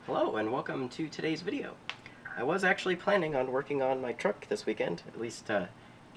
Hello and welcome to today's video. I was actually planning on working on my truck this weekend, at least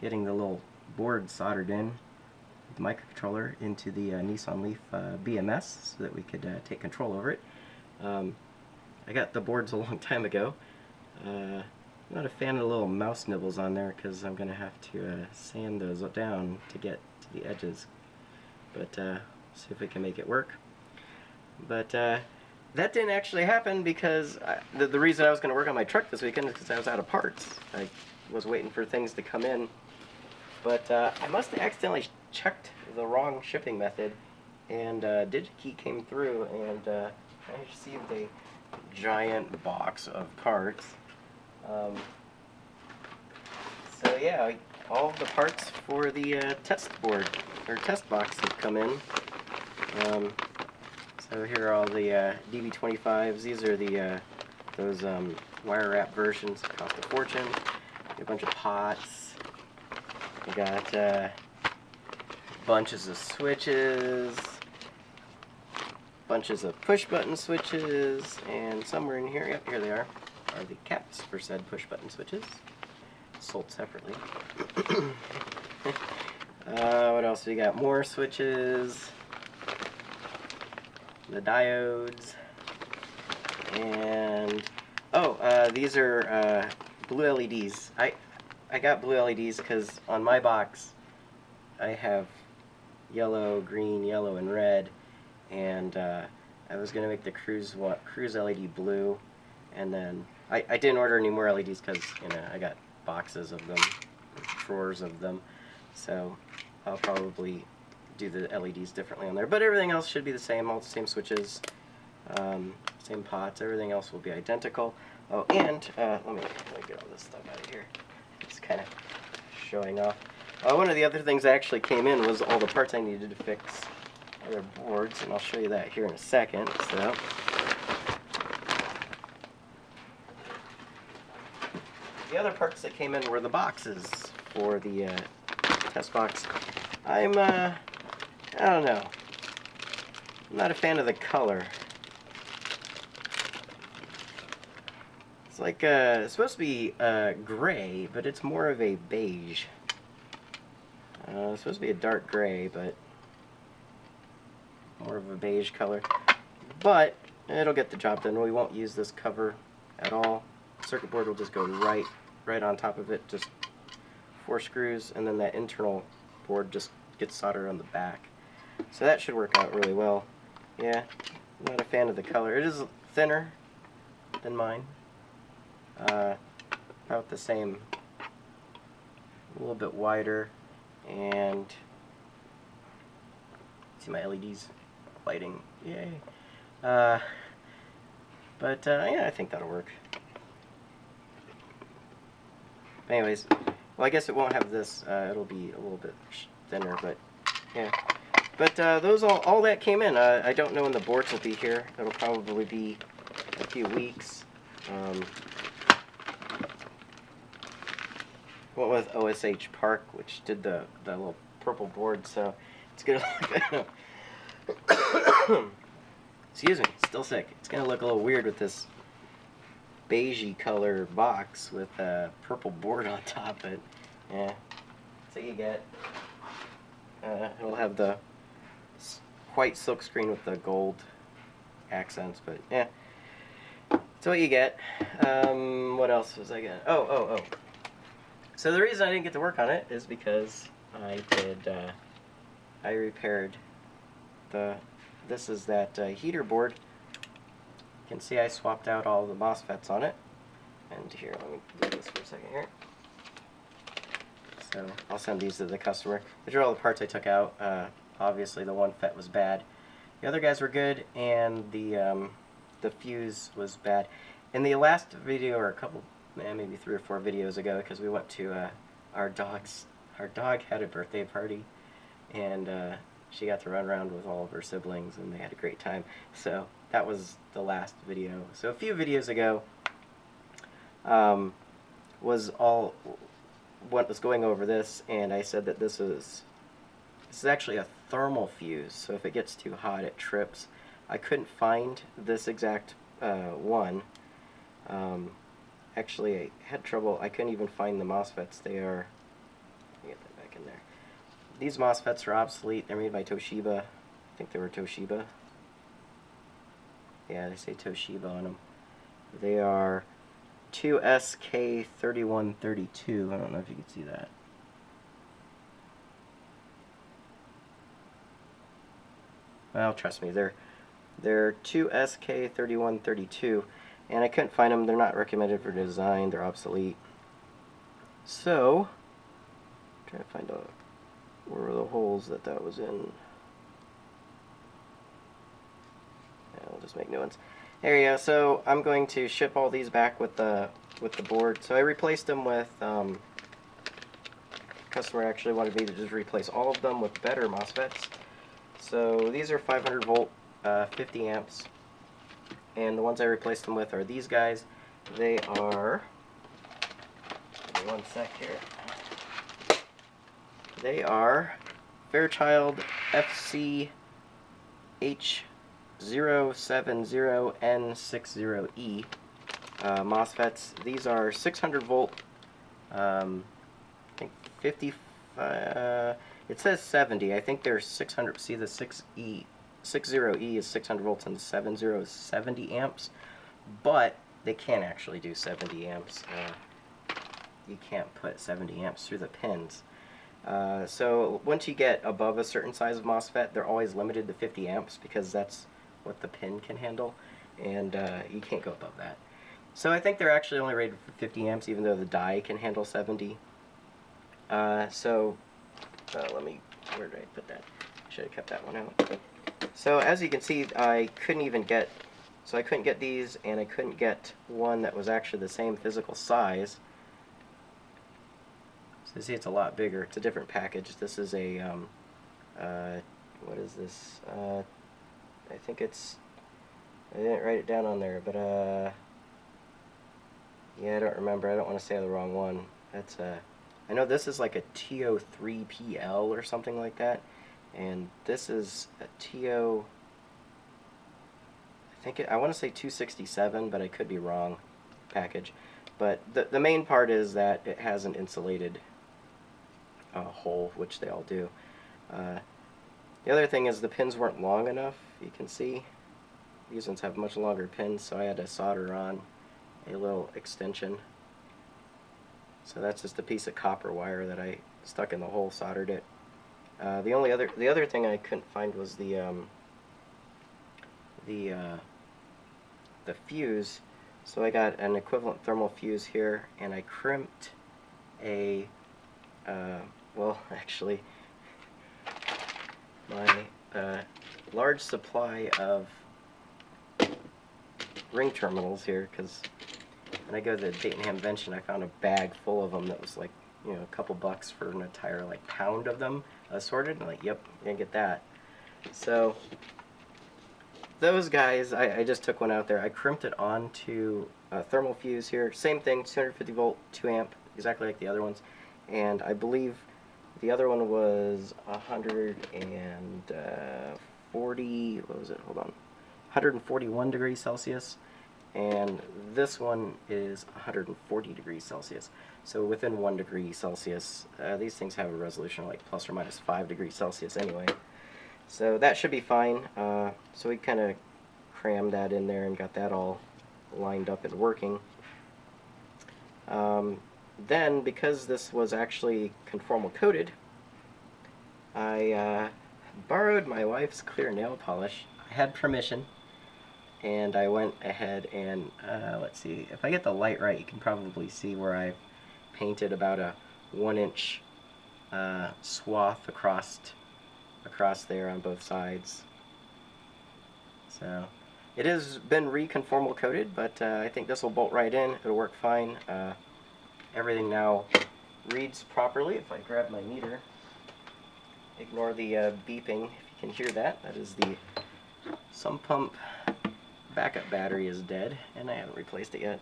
getting the little board soldered in, the microcontroller into the Nissan Leaf BMS so that we could take control over it. I got the boards a long time ago. I'm not a fan of the little mouse nibbles on there because I'm going to have to sand those down to get to the edges. But see if we can make it work. But that didn't actually happen because the reason I was going to work on my truck this weekend is because I was out of parts. I was waiting for things to come in. But I must have accidentally checked the wrong shipping method, and DigiKey came through, and I received a giant box of parts. So yeah, all of the parts for the test board, or test box, have come in. So here are all the DB25s. These are the those wire wrap versions. Cost a fortune. A bunch of pots. We got bunches of switches, bunches of push button switches, and somewhere in here, yep, here they are the caps for said push button switches, sold separately. What else? We got more switches, the diodes, and these are blue LEDs. I got blue LEDs because on my box I have yellow, green, yellow, and red, and I was going to make the cruise LED blue, and then I didn't order any more LEDs because, you know, I got boxes of them, drawers of them, so I'll probably do the LEDs differently on there, but everything else should be the same, all the same switches, same pots, everything else will be identical. Oh, and let me get all this stuff out of here. It's kind of showing off. One of the other things that actually came in was all the parts I needed to fix other boards, and I'll show you that here in a second. So, the other parts that came in were the boxes for the test box. I don't know. I'm not a fan of the color. It's like it's supposed to be gray, but it's more of a beige. It's supposed to be a dark gray, but more of a beige color. But it'll get the job done. We won't use this cover at all. The circuit board will just go right on top of it, just 4 screws, and then that internal board just gets soldered on the back. So that should work out really well. Yeah, I'm not a fan of the color. It is thinner than mine. About the same, a little bit wider, and see my LEDs lighting, yay. Yeah, I think that'll work. Anyways, well, I guess it won't have this, it'll be a little bit thinner, but yeah. But those all that came in. I don't know when the boards will be here. It'll probably be a few weeks. Went with OSH Park, which did the little purple board, so it's gonna look excuse me, still sick. It's gonna look a little weird with this beigey color box with a purple board on top, but yeah, so you get. It'll have the white silk screen with the gold accents, but yeah, that's what you get. What else was I gonna? Oh. So the reason I didn't get to work on it is because I repaired this is that heater board. You can see I swapped out all the MOSFETs on it. And here, let me do this for a second here. So I'll send these to the customer. These are all the parts I took out. Obviously the one FET was bad. The other guys were good, and the fuse was bad. In the last video, or a couple, maybe 3 or 4 videos ago, because we went to our dog had a birthday party, and she got to run around with all of her siblings, and they had a great time. So that was the last video. So a few videos ago was going over this, and I said that this is actually a thermal fuse, so if it gets too hot it trips. I couldn't find this exact one. Actually, I had trouble. I couldn't even find the MOSFETs. They are. Let me get that back in there. These MOSFETs are obsolete. They're made by Toshiba. I think they were Toshiba. Yeah, they say Toshiba on them. They are 2SK3132. I don't know if you can see that. Well, trust me, they're 2SK3132, and I couldn't find them. They're not recommended for design. They're obsolete. So, I'm trying to find out where were the holes that was in. Yeah, I'll just make new ones. There you go. So I'm going to ship all these back with the board. So I replaced them with. Customer actually wanted me to just replace all of them with better MOSFETs. So these are 500 volt, 50 amps, and the ones I replaced them with are these guys. They are. Give me one sec here. They are Fairchild FCH070N60E MOSFETs. These are 600 volt. I think 50. It says 70. I think they're 600. See, the 60E is 600 volts and 70 is 70 amps, but they can't actually do 70 amps. You can't put 70 amps through the pins. So once you get above a certain size of MOSFET, they're always limited to 50 amps because that's what the pin can handle, and you can't go above that. So I think they're actually only rated for 50 amps, even though the die can handle 70. Let me, where did I put that? I should have kept that one out. So as you can see, I couldn't get these, and I couldn't get one that was actually the same physical size. So you see it's a lot bigger. It's a different package. This is a, what is this? I think it's, I didn't write it down on there, but yeah, I don't remember. I don't want to say the wrong one. That's I know this is like a TO3PL or something like that, and this is a TO. I want to say 267, but I could be wrong. Package, but the main part is that it has an insulated hole, which they all do. The other thing is the pins weren't long enough. You can see these ones have much longer pins, so I had to solder on a little extension. So that's just a piece of copper wire that I stuck in the hole, soldered it. The other thing I couldn't find was the fuse. So I got an equivalent thermal fuse here, and I crimped a well, actually, my large supply of ring terminals here, because when I go to the Dayton Hamvention, I found a bag full of them that was like, you know, a couple bucks for an entire like pound of them assorted. And I'm like, yep, I'm gonna get that. So those guys, I just took one out there. I crimped it onto a thermal fuse here. Same thing, 250 volt, 2 amp, exactly like the other ones. And I believe the other one was 140, what was it? Hold on. 141 degrees Celsius. And this one is 140 degrees Celsius. So within 1 degree Celsius, these things have a resolution of like plus or minus 5 degrees Celsius anyway. So that should be fine. So we kind of crammed that in there and got that all lined up and working. Then, because this was actually conformal coated, I borrowed my wife's clear nail polish. I had permission, and I went ahead and, let's see, if I get the light right, you can probably see where I painted about a 1-inch swath across there on both sides. So it has been reconformal coated, but I think this will bolt right in. It'll work fine. Everything now reads properly. If I grab my meter, ignore the beeping if you can hear that. That is the sump pump backup battery is dead, and I haven't replaced it yet.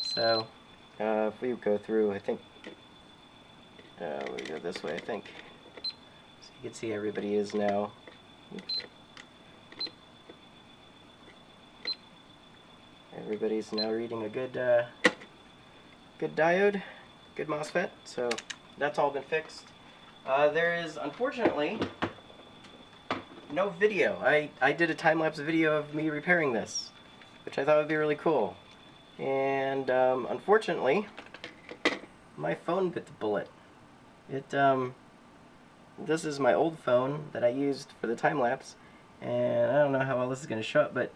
So if we go through, I think we go this way, I think. So you can see everybody is now. Oops. Everybody's now reading a good good diode, good MOSFET, so that's all been fixed. There is, unfortunately, no video. I did a time-lapse video of me repairing this, which I thought would be really cool. And unfortunately, my phone bit the bullet. This is my old phone that I used for the time-lapse, and I don't know how well this is going to show up, but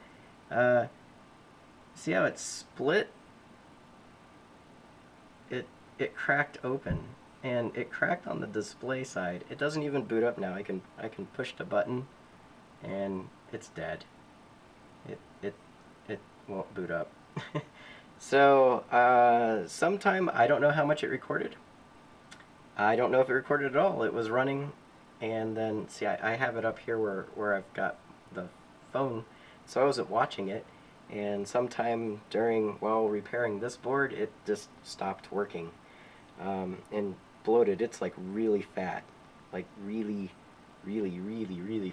see how it's split? It cracked open, and it cracked on the display side. It doesn't even boot up now. I can push the button, and it's dead. It won't boot up. So sometime, I don't know how much it recorded. I don't know if it recorded at all. It was running, and then see, I have it up here where I've got the phone, so I wasn't watching it, and sometime while repairing this board, it just stopped working, and bloated. It's like really fat, like really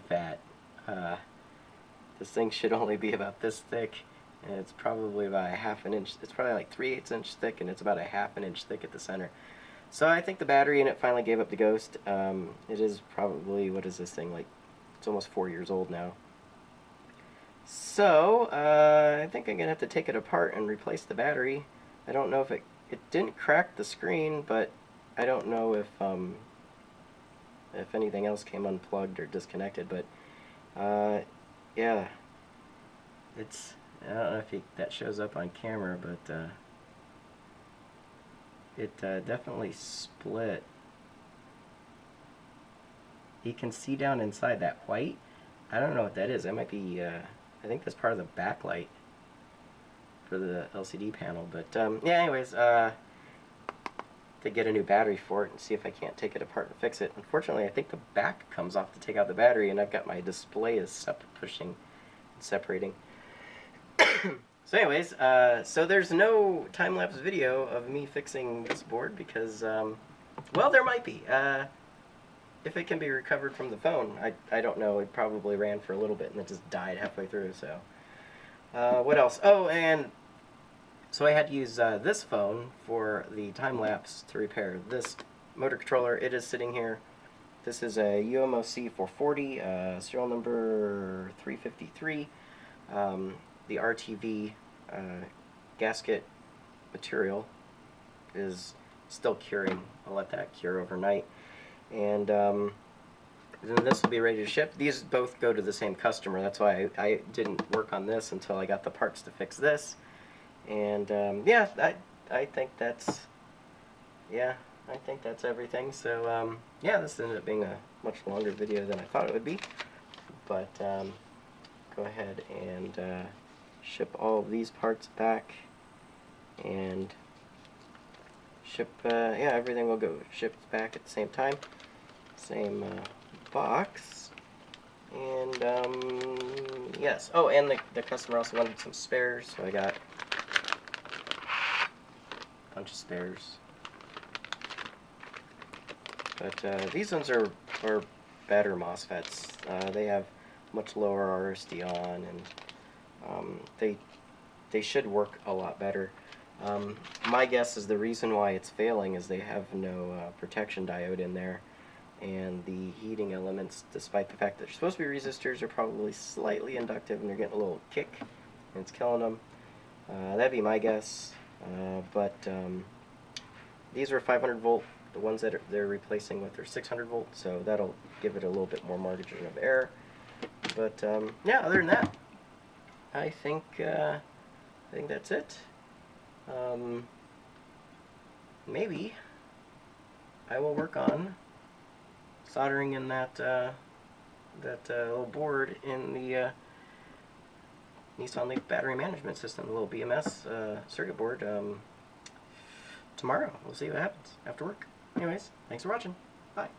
fat. This thing should only be about this thick, and it's probably about a ½ inch. It's probably like 3/8 inch thick, and it's about a ½ inch thick at the center. So I think the battery in it finally gave up the ghost. It is probably, what is this thing, like, it's almost 4 years old now. So I think I'm going to have to take it apart and replace the battery. I don't know if it didn't crack the screen, but I don't know if anything else came unplugged or disconnected, but yeah, I don't know if that shows up on camera, but it definitely split. You can see down inside that white. I don't know what that is. That might be, I think that's part of the backlight for the LCD panel. But yeah, anyways, to get a new battery for it and see if I can't take it apart and fix it. Unfortunately, I think the back comes off to take out the battery, and I've got my display is pushing and separating. So anyways, so there's no time-lapse video of me fixing this board because, well, there might be. If it can be recovered from the phone, I don't know. It probably ran for a little bit and it just died halfway through, so. What else? Oh, and so I had to use this phone for the time-lapse to repair this motor controller. It is sitting here. This is a UMO C440, serial number 353. The RTV gasket material is still curing. I'll let that cure overnight, and then this will be ready to ship. These both go to the same customer. That's why I didn't work on this until I got the parts to fix this. And yeah, I think that's everything. So yeah, this ended up being a much longer video than I thought it would be, but go ahead and ship all of these parts back, and ship, yeah, everything will go shipped back at the same time, same box, and yes, oh, and the customer also wanted some spares, so I got a bunch of spares, but these ones are better MOSFETs. They have much lower RSD on, and they should work a lot better. My guess is the reason why it's failing is they have no protection diode in there, and the heating elements, despite the fact that they're supposed to be resistors, are probably slightly inductive, and they're getting a little kick, and it's killing them. That'd be my guess. But these are 500 volt. The ones that they're replacing with are 600 volt, so that'll give it a little bit more margin of error. But yeah, other than that, I think that's it. Maybe I will work on soldering in that little board in the Nissan Leaf battery management system, the little BMS circuit board, tomorrow. We'll see what happens after work. Anyways, thanks for watching. Bye.